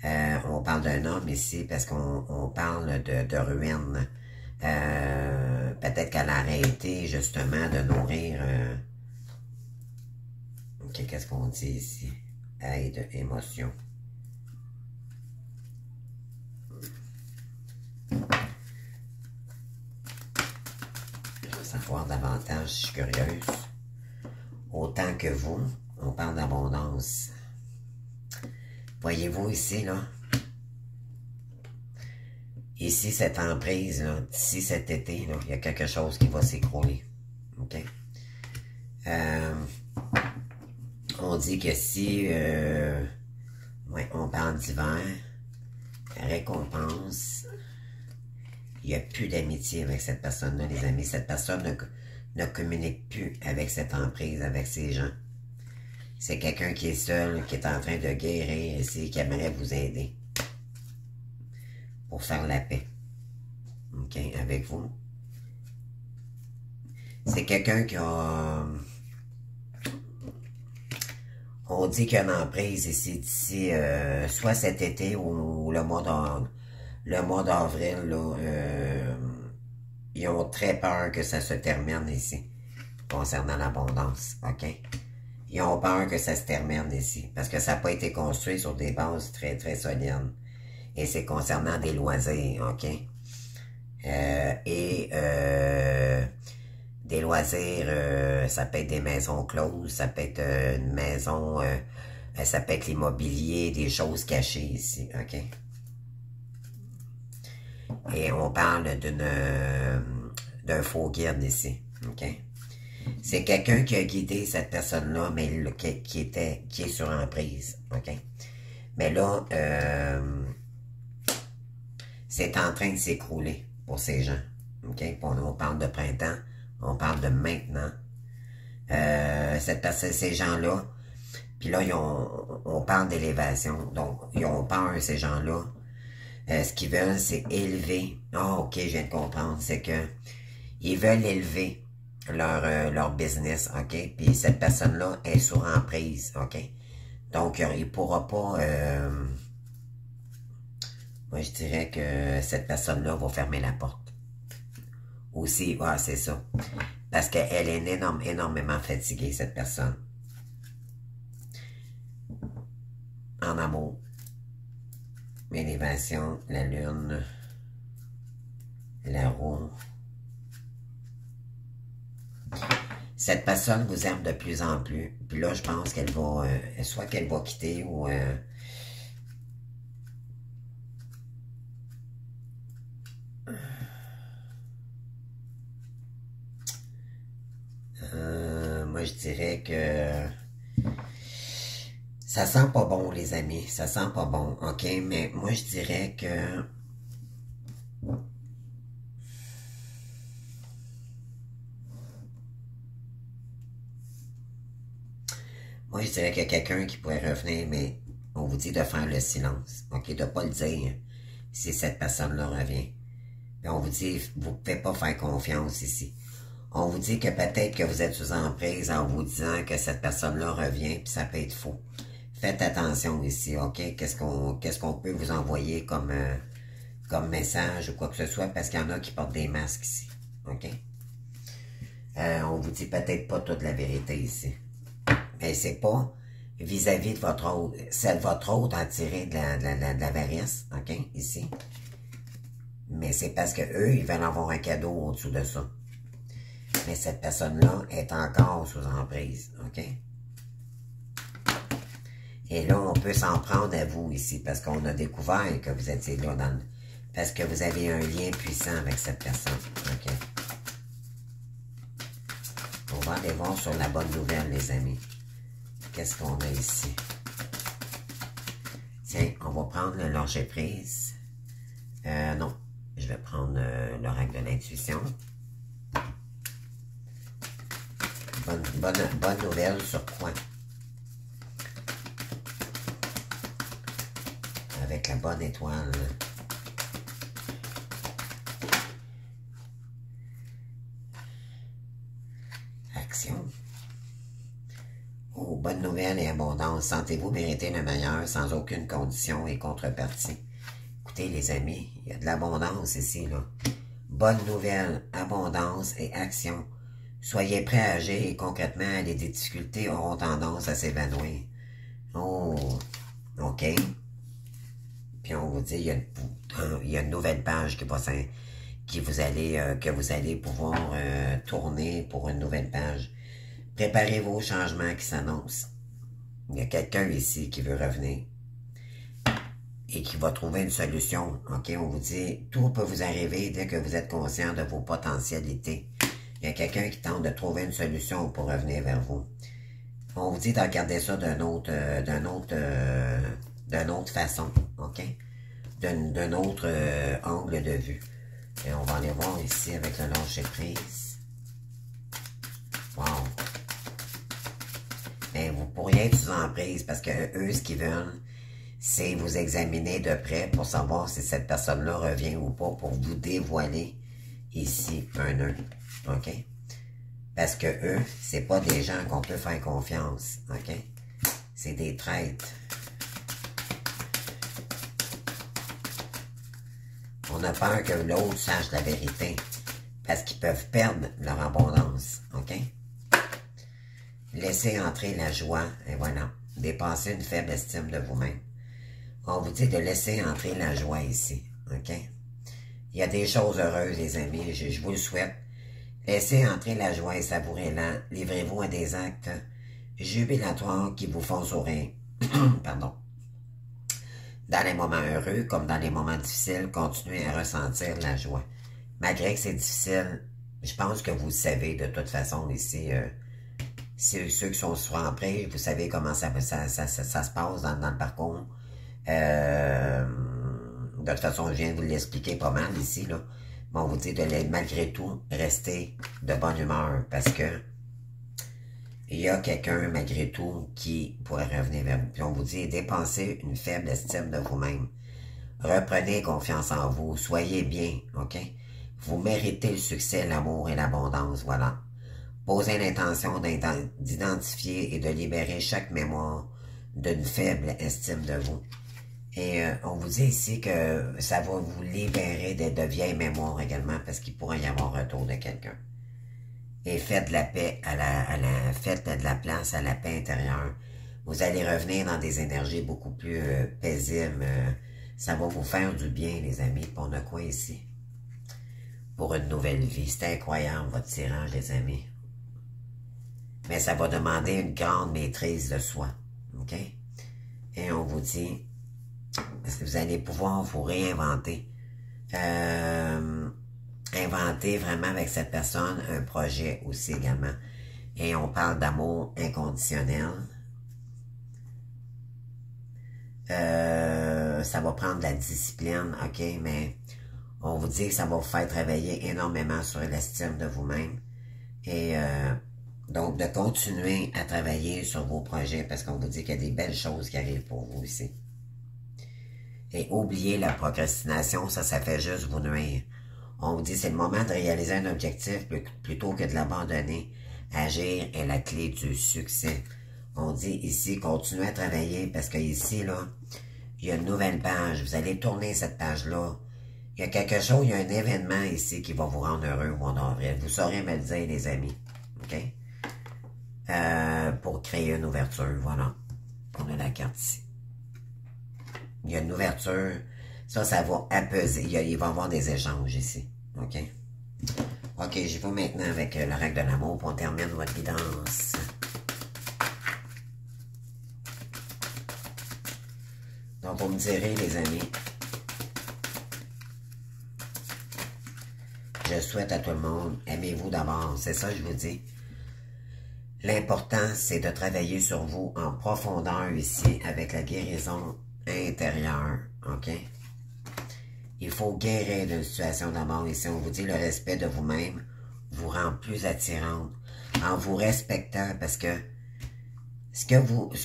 Speaker 1: On parle d'un homme ici parce qu'on parle de ruine. Peut-être qu'elle a arrêté justement de nourrir... Ok, qu'est-ce qu'on dit ici? Aide, émotion. Je veux savoir davantage, je suis curieuse. Autant que vous, on parle d'abondance. Voyez-vous ici, là? Ici, cette emprise, là, d'ici cet été, là, il y a quelque chose qui va s'écrouler. OK? On dit que si ouais, on parle d'hiver, récompense, il n'y a plus d'amitié avec cette personne-là, les amis. Cette personne ne communique plus avec cette emprise, avec ces gens. C'est quelqu'un qui est seul, qui est en train de guérir ici, qui aimerait vous aider. pour faire la paix. OK, avec vous. C'est quelqu'un qui a... On dit qu'il y a une emprise ici, d'ici, soit cet été ou le mois d'avril, là, ils ont très peur que ça se termine ici, concernant l'abondance, OK? Ils ont peur que ça se termine ici, parce que ça n'a pas été construit sur des bases très, très solides. Et c'est concernant des loisirs, OK? Des loisirs, ça peut être des maisons closes, ça peut être une maison, ça peut être l'immobilier, des choses cachées ici, OK? Et on parle d'un faux guide ici, OK? C'est quelqu'un qui a guidé cette personne-là, mais qui est sur emprise, OK? Mais là, c'est en train de s'écrouler pour ces gens, OK? On parle de printemps, on parle de maintenant. Ces gens-là, puis là, on parle d'élévation, donc ils ont peur, ces gens-là. Ce qu'ils veulent, c'est élever. Ah, ok, je viens de comprendre. C'est que ils veulent élever leur business, ok? Puis cette personne-là est sur emprise, ok? Donc, il ne pourra pas... moi, je dirais que cette personne-là va fermer la porte. Aussi, ouais, c'est ça. Parce qu'elle est énormément fatiguée, cette personne. En amour. L'élévation, la lune, la roue. Cette personne vous aime de plus en plus. Puis là, je pense qu'elle va, soit qu'elle va quitter ou... moi, je dirais que... Ça sent pas bon, les amis. Ça sent pas bon, OK? Mais moi, je dirais que... Moi, je dirais qu'il y a quelqu'un qui pourrait revenir, mais on vous dit de faire le silence, OK? De ne pas le dire si cette personne-là revient. Mais on vous dit, vous ne pouvez pas faire confiance ici. On vous dit que peut-être que vous êtes sous emprise en vous disant que cette personne-là revient, puis ça peut être faux. Faites attention ici, OK? Qu'est-ce qu'on peut vous envoyer comme message ou quoi que ce soit, parce qu'il y en a qui portent des masques ici, OK? On vous dit peut-être pas toute la vérité ici. Mais c'est pas vis-à-vis de votre autre. C'est votre autre en tirer de l'avarice, OK? Ici. Mais c'est parce que eux, ils veulent avoir un cadeau au-dessous de ça. Mais cette personne-là est encore sous emprise, OK? Et là, on peut s'en prendre à vous ici, parce qu'on a découvert que vous étiez là parce que vous avez un lien puissant avec cette personne, OK? On va aller voir sur la bonne nouvelle, les amis. Qu'est-ce qu'on a ici? Tiens, on va prendre le lâcher-prise. Non, je vais prendre l'oracle de l'intuition. Bonne nouvelle sur quoi? Avec la bonne étoile. Action. Oh, bonne nouvelle et abondance. Sentez-vous mériter le meilleur sans aucune condition et contrepartie. Écoutez, les amis, il y a de l'abondance ici, là. Bonne nouvelle, abondance et action. Soyez prêts à agir et concrètement, les difficultés auront tendance à s'évanouir. Oh, OK. Puis on vous dit, il y a une nouvelle page que vous allez pouvoir tourner pour une nouvelle page. Préparez vos changements qui s'annoncent. Il y a quelqu'un ici qui veut revenir et qui va trouver une solution. OK, on vous dit, tout peut vous arriver dès que vous êtes conscient de vos potentialités. Il y a quelqu'un qui tente de trouver une solution pour revenir vers vous. On vous dit de regarder ça d'une autre façon, OK? D'un autre angle de vue. Et on va aller voir ici avec le lâcher-prise. Wow! Mais vous pourriez être sous emprise parce que eux, ce qu'ils veulent, c'est vous examiner de près pour savoir si cette personne-là revient ou pas pour vous dévoiler ici un nœud. OK? Parce que eux, c'est pas des gens qu'on peut faire confiance. OK? C'est des traîtres. On a peur que l'autre sache la vérité. Parce qu'ils peuvent perdre leur abondance. OK? Laissez entrer la joie. Et voilà. Dépassez une faible estime de vous-même. On vous dit de laisser entrer la joie ici. OK? Il y a des choses heureuses, les amis. Je vous le souhaite. Laissez entrer la joie et savourez-la. Livrez-vous à des actes jubilatoires qui vous font sourire. Pardon. Dans les moments heureux, comme dans les moments difficiles, continuez à ressentir la joie. Malgré que c'est difficile, je pense que vous le savez de toute façon ici. Ceux qui sont sur Ampray, vous savez comment ça se passe dans le parcours. De toute façon, je viens de vous l'expliquer pas mal ici, là. Mais on vous dit de malgré tout rester de bonne humeur parce que il y a quelqu'un, malgré tout, qui pourrait revenir vers vous. Puis on vous dit, dépensez une faible estime de vous-même. Reprenez confiance en vous. Soyez bien, OK? Vous méritez le succès, l'amour et l'abondance, voilà. Posez l'intention d'identifier et de libérer chaque mémoire d'une faible estime de vous. Et on vous dit ici que ça va vous libérer de vieilles mémoires également parce qu'il pourrait y avoir un retour de quelqu'un. Et faites de la paix faites de la place à la paix intérieure. Vous allez revenir dans des énergies beaucoup plus paisibles. Ça va vous faire du bien, les amis. Puis on a quoi ici? Pour une nouvelle vie. C'est incroyable, votre tirage, les amis. Mais ça va demander une grande maîtrise de soi. OK? Et on vous dit, vous allez pouvoir vous réinventer. Inventer vraiment avec cette personne un projet aussi également. Et on parle d'amour inconditionnel. Ça va prendre de la discipline, OK, mais on vous dit que ça va vous faire travailler énormément sur l'estime de vous-même. Et donc, de continuer à travailler sur vos projets parce qu'on vous dit qu'il y a des belles choses qui arrivent pour vous ici. Et oubliez la procrastination, ça fait juste vous nuire. On vous dit c'est le moment de réaliser un objectif plutôt que de l'abandonner. Agir est la clé du succès. On dit ici, continuez à travailler parce que ici, là, il y a une nouvelle page. Vous allez tourner cette page-là. Il y a quelque chose, il y a un événement ici qui va vous rendre heureux au mois d'avril. Vous saurez me le dire, les amis. OK? Pour créer une ouverture, voilà. On a la carte ici. Il y a une ouverture. Ça va apaiser. Il va y avoir des échanges ici. OK? OK, j'y vais maintenant avec la règle de l'amour pour on termine votre guidance. Donc, vous me direz, les amis, je souhaite à tout le monde, aimez-vous d'abord. C'est ça que je vous dis. L'important, c'est de travailler sur vous en profondeur ici avec la guérison intérieure. OK? Il faut guérir d'une situation d'amour ici. On vous dit le respect de vous-même vous rend plus attirante en vous respectant parce que ce qu'il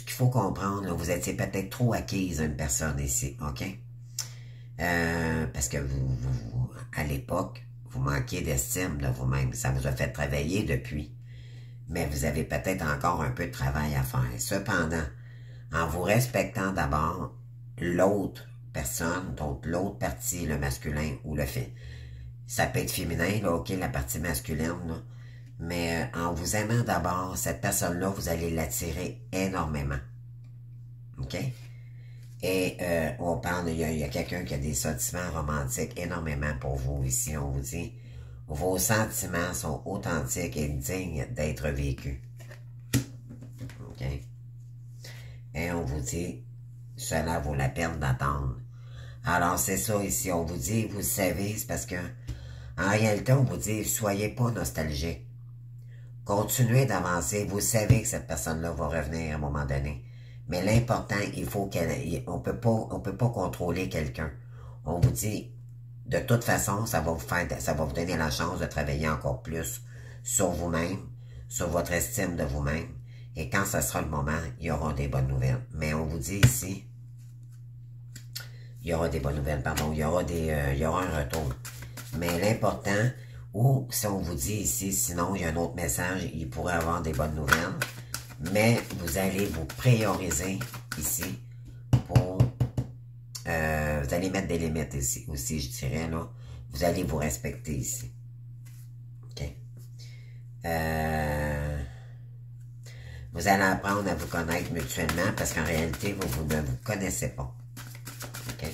Speaker 1: faut comprendre, là, vous étiez peut-être trop acquise à une personne ici. OK? Parce que vous à l'époque, vous manquiez d'estime de vous-même. Ça vous a fait travailler depuis. Mais vous avez peut-être encore un peu de travail à faire. Cependant, en vous respectant d'abord l'autre personne, donc l'autre partie, le masculin ou le fait. Ça peut être féminin, là, OK, la partie masculine, là. Mais en vous aimant d'abord, cette personne-là, vous allez l'attirer énormément. OK? Et on parle, il y a quelqu'un qui a des sentiments romantiques énormément pour vous ici. On vous dit, vos sentiments sont authentiques et dignes d'être vécus. OK? Et on vous dit, cela vaut la peine d'attendre. Alors, c'est ça ici. On vous dit, vous le savez, c'est parce que, en réalité, on vous dit, soyez pas nostalgique. Continuez d'avancer. Vous savez que cette personne-là va revenir à un moment donné. Mais l'important, il faut on peut pas contrôler quelqu'un. On vous dit, de toute façon, ça va vous donner la chance de travailler encore plus sur vous-même, sur votre estime de vous-même. Et quand ce sera le moment, il y aura des bonnes nouvelles. Mais on vous dit ici, il y aura des bonnes nouvelles, pardon, il y aura un retour. Mais l'important, ou si on vous dit ici, sinon il y a un autre message, il pourrait avoir des bonnes nouvelles, mais vous allez vous prioriser ici pour, vous allez mettre des limites ici aussi, je dirais, là. Vous allez vous respecter ici. OK? Vous allez apprendre à vous connaître mutuellement parce qu'en réalité, vous ne vous connaissez pas. OK?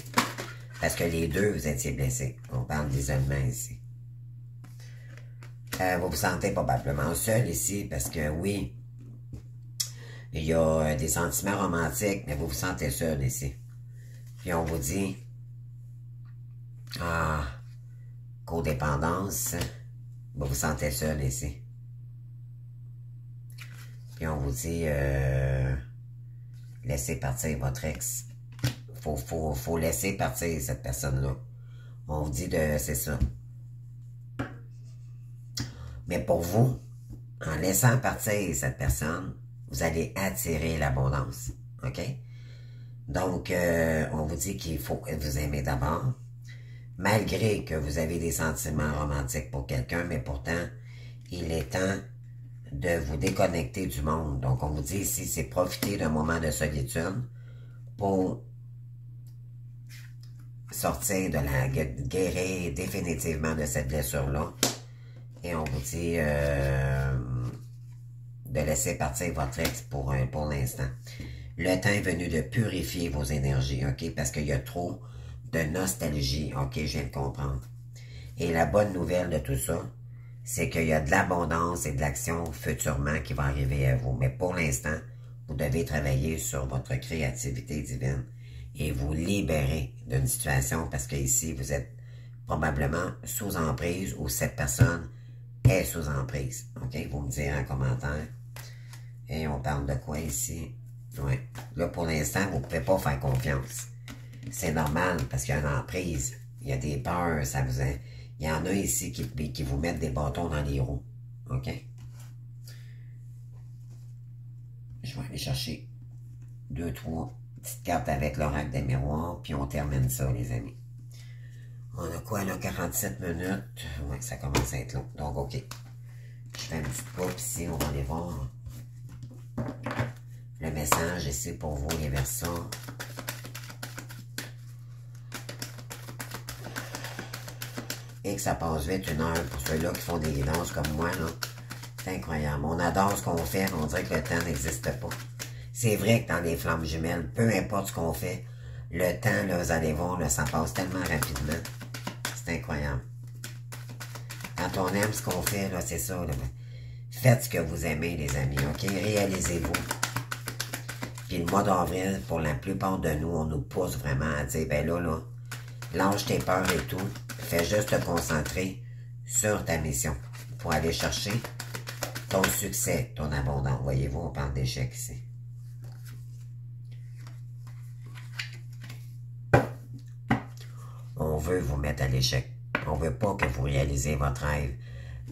Speaker 1: Parce que les deux, vous étiez blessés. On parle d'isolement ici. Vous vous sentez probablement seul ici parce que oui, il y a des sentiments romantiques, mais vous vous sentez seul ici. Puis on vous dit, codépendance, vous vous sentez seul ici. Puis on vous dit, laissez partir votre ex. Faut laisser partir cette personne-là. On vous dit c'est ça. Mais pour vous, en laissant partir cette personne, vous allez attirer l'abondance. OK? Donc, on vous dit qu'il faut vous aimer d'abord. Malgré que vous avez des sentiments romantiques pour quelqu'un, mais pourtant, il est temps de vous déconnecter du monde. Donc, on vous dit ici, c'est profiter d'un moment de solitude pour sortir de la guérir définitivement de cette blessure-là. Et on vous dit de laisser partir votre ex pour l'instant. Le temps est venu de purifier vos énergies, OK? Parce qu'il y a trop de nostalgie, OK? Je viens de comprendre. Et la bonne nouvelle de tout ça, c'est qu'il y a de l'abondance et de l'action futurement qui va arriver à vous. Mais pour l'instant, vous devez travailler sur votre créativité divine et vous libérer d'une situation parce que ici, vous êtes probablement sous emprise ou cette personne est sous emprise. OK? Vous me direz en commentaire. Et on parle de quoi ici? Oui. Là, pour l'instant, vous ne pouvez pas faire confiance. C'est normal parce qu'il y a une emprise. Il y a des peurs, ça vous a... Il y en a ici qui vous mettent des bâtons dans les roues. OK? Je vais aller chercher 2, 3 petites cartes avec l'oracle des miroirs, puis on termine ça, les amis. On a quoi, là? 47 minutes. Oui, ça commence à être long. Donc, OK. Je fais une petite pause ici, on va aller voir le message ici pour vous, les versions. Et que ça passe vite, 1 heure pour ceux-là qui font des guidances comme moi, là. C'est incroyable. On adore ce qu'on fait, on dirait que le temps n'existe pas. C'est vrai que dans les flammes jumelles, peu importe ce qu'on fait, le temps, là, vous allez voir, là, ça passe tellement rapidement. C'est incroyable. Quand on aime ce qu'on fait, là, c'est ça, là. Faites ce que vous aimez, les amis, OK? Réalisez-vous. Puis le mois d'avril, pour la plupart de nous, on nous pousse vraiment à dire, ben là, lâche tes peurs et tout. Fais juste te concentrer sur ta mission pour aller chercher ton succès, ton abondance. Voyez-vous, on parle d'échec ici. On veut vous mettre à l'échec. On veut pas que vous réalisez votre rêve.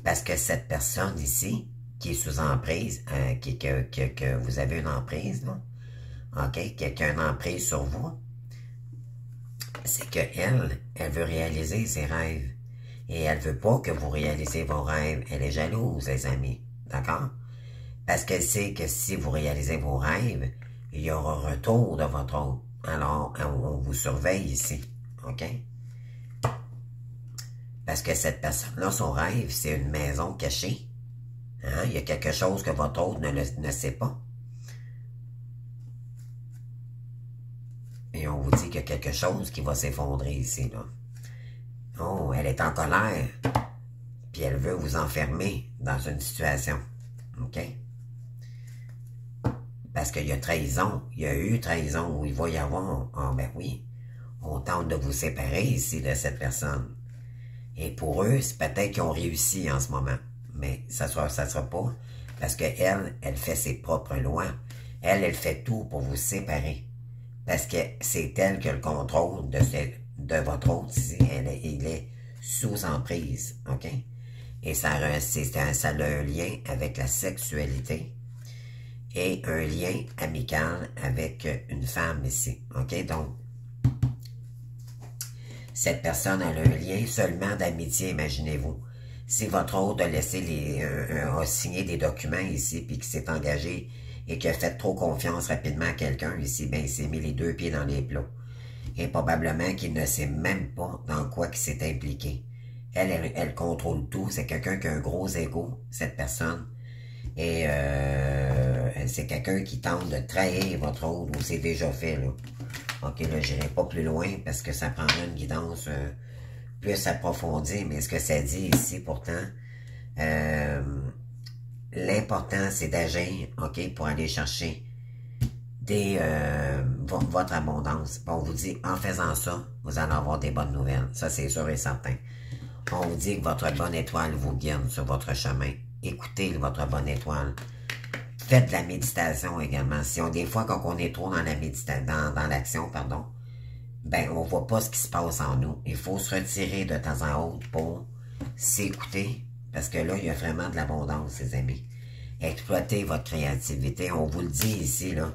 Speaker 1: Parce que cette personne ici, qui est sous emprise, que vous avez une emprise, là, OK, quelqu'un a une emprise sur vous, c'est qu'elle, elle veut réaliser ses rêves. Et elle veut pas que vous réalisez vos rêves. Elle est jalouse, les amis. D'accord? Parce qu'elle sait que si vous réalisez vos rêves, il y aura retour de votre autre. Alors, on vous surveille ici. OK? Parce que cette personne-là, son rêve, c'est une maison cachée. Hein? Il y a quelque chose que votre autre ne sait pas. Et on vous dit qu'il y a quelque chose qui va s'effondrer ici, là. Oh, elle est en colère. Puis elle veut vous enfermer dans une situation. OK? Parce qu'il y a trahison. Il y a eu trahison où il va y avoir... Ah, ben oui. On tente de vous séparer ici de cette personne. Et pour eux, c'est peut-être qu'ils ont réussi en ce moment. Mais ça sera pas. Parce qu'elle, elle fait ses propres lois. Elle fait tout pour vous séparer. Parce que c'est elle qui a le contrôle de votre autre ici. Il est sous emprise. OK? Et ça a un lien avec la sexualité. Et un lien amical avec une femme ici. OK? Donc, Cette personne a un lien seulement d'amitié, imaginez-vous. Si votre hôte a laissé a signé des documents ici, puis qu'il s'est engagé et qu'il a fait trop confiance rapidement à quelqu'un ici, ben il s'est mis les deux pieds dans les plots. Et probablement qu'il ne sait même pas dans quoi il s'est impliqué. Elle contrôle tout. C'est quelqu'un qui a un gros ego, cette personne. Et c'est quelqu'un qui tente de trahir votre hôte, ou c'est déjà fait, là. Ok, là, j'irai pas plus loin parce que ça prendrait une guidance plus approfondie, mais ce que ça dit ici, pourtant, l'important, c'est d'agir, ok, pour aller chercher votre abondance. On vous dit, en faisant ça, vous allez avoir des bonnes nouvelles. Ça, c'est sûr et certain. On vous dit que votre bonne étoile vous guide sur votre chemin. Écoutez votre bonne étoile. Faites de la méditation également. Si des fois, quand on est trop dans la méditation, dans l'action, pardon, ben, on voit pas ce qui se passe en nous. Il faut se retirer de temps en autre pour s'écouter. Parce que là, il y a vraiment de l'abondance, les amis. Exploitez votre créativité. On vous le dit ici, là.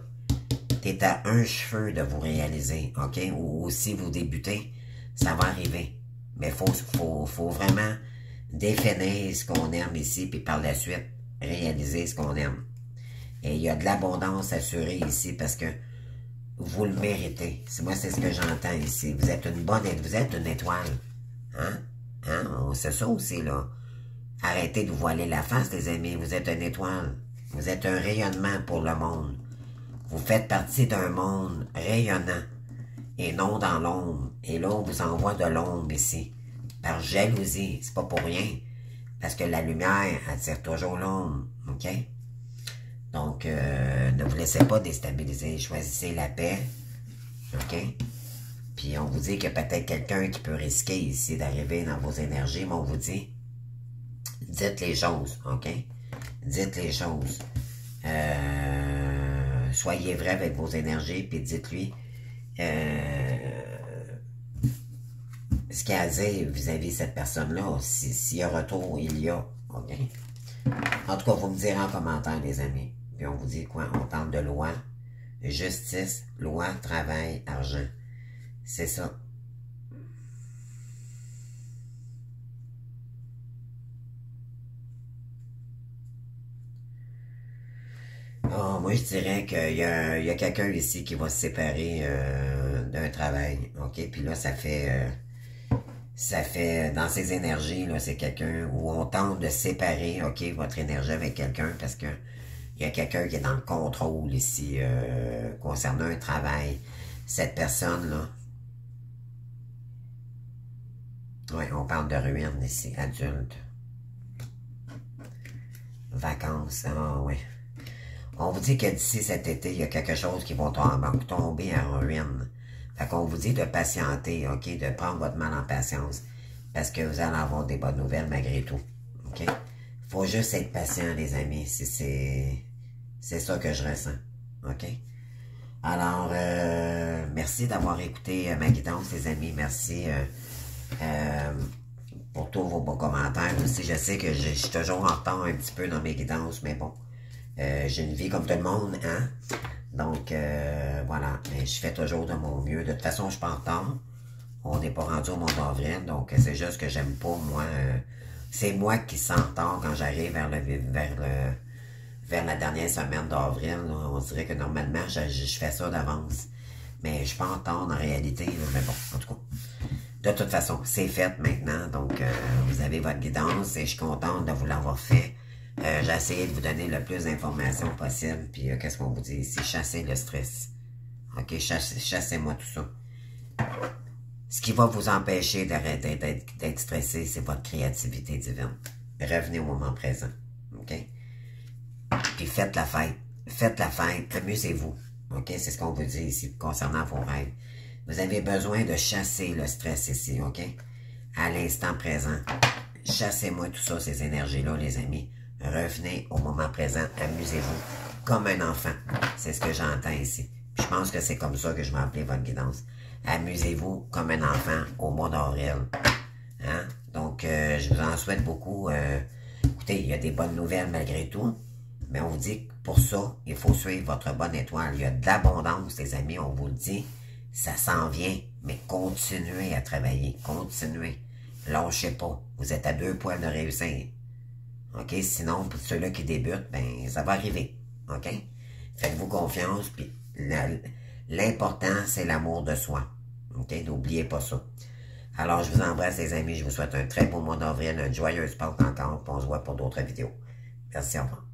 Speaker 1: T'es à un cheveu de vous réaliser, ok? Ou si vous débutez, ça va arriver. Mais faut vraiment définir ce qu'on aime ici, puis par la suite, réaliser ce qu'on aime. Et il y a de l'abondance assurée ici parce que vous le méritez. Moi, c'est ce que j'entends ici. Vous êtes une étoile. Hein? C'est ça aussi, là. Arrêtez de vous voiler la face, les amis. Vous êtes une étoile. Vous êtes un rayonnement pour le monde. Vous faites partie d'un monde rayonnant et non dans l'ombre. Et là, on vous envoie de l'ombre ici. Par jalousie. C'est pas pour rien. Parce que la lumière attire toujours l'ombre. OK? Donc, ne vous laissez pas déstabiliser. Choisissez la paix. OK? Puis on vous dit qu'il y a peut-être quelqu'un qui peut risquer ici d'arriver dans vos énergies, mais on vous dit, dites les choses. OK? Dites les choses. Soyez vrai avec vos énergies, puis dites-lui ce qu'il y a à dire vis-à-vis de cette personne-là. S'il y a retour, il y a. OK? En tout cas, vous me direz en commentaire, les amis. Puis on vous dit quoi? On parle de loi, justice, loi, travail, argent. C'est ça. Oh, moi, je dirais qu'il y a quelqu'un ici qui va se séparer d'un travail. OK? Puis là, ça fait dans ses énergies, là, c'est quelqu'un où on tente de séparer, OK, votre énergie avec quelqu'un parce que il y a quelqu'un qui est dans le contrôle ici concernant un travail. Cette personne-là, oui, on parle de ruine ici, adulte. Vacances, oui. On vous dit que d'ici cet été, il y a quelque chose qui va tomber en ruine. Fait qu'on vous dit de patienter, OK, de prendre votre mal en patience, parce que vous allez avoir des bonnes nouvelles malgré tout, OK? Faut juste être patient, les amis, si c'est ça que je ressens, OK? Alors, merci d'avoir écouté ma guidance, les amis, merci pour tous vos beaux commentaires aussi. Je sais que je suis toujours en retard un petit peu dans mes guidances, mais bon, j'ai une vie comme tout le monde, hein? Donc, voilà, mais je fais toujours de mon mieux. De toute façon, je suis pas en retard. On n'est pas rendu au mois d'avril, donc c'est juste que j'aime pas, moi. C'est moi qui sens en retard quand j'arrive vers la dernière semaine d'avril. On dirait que normalement, je fais ça d'avance. Mais je suis pas en retard en réalité. Là, mais bon, en tout cas. De toute façon, c'est fait maintenant. Donc, vous avez votre guidance et je suis contente de vous l'avoir fait. J'ai essayé de vous donner le plus d'informations possible. Puis, qu'est-ce qu'on vous dit ici? Chassez le stress. OK? Chassez-moi tout ça. Ce qui va vous empêcher d'arrêter d'être stressé, c'est votre créativité divine. Revenez au moment présent. OK? Puis, faites la fête. Faites la fête. Amusez-vous. OK? C'est ce qu'on vous dit ici concernant vos rêves. Vous avez besoin de chasser le stress ici. OK? À l'instant présent. Chassez-moi tout ça, ces énergies-là, les amis. Revenez au moment présent, amusez-vous comme un enfant. C'est ce que j'entends ici. Puis je pense que c'est comme ça que je vais appeler votre guidance. Amusez-vous comme un enfant au mois d'avril. Hein? Donc, je vous en souhaite beaucoup. Écoutez, il y a des bonnes nouvelles malgré tout. Mais on vous dit que pour ça, il faut suivre votre bonne étoile. Il y a de l'abondance, les amis, on vous le dit. Ça s'en vient. Mais continuez à travailler. Continuez. Lâchez pas. Vous êtes à 2 points de réussir. OK? Sinon, pour ceux-là qui débutent, ben, ça va arriver. OK? Faites-vous confiance, puis l'important, c'est l'amour de soi. OK? N'oubliez pas ça. Alors, je vous embrasse, les amis. Je vous souhaite un très beau mois d'avril, une joyeuse Pâques encore, puis on se voit pour d'autres vidéos. Merci, au revoir.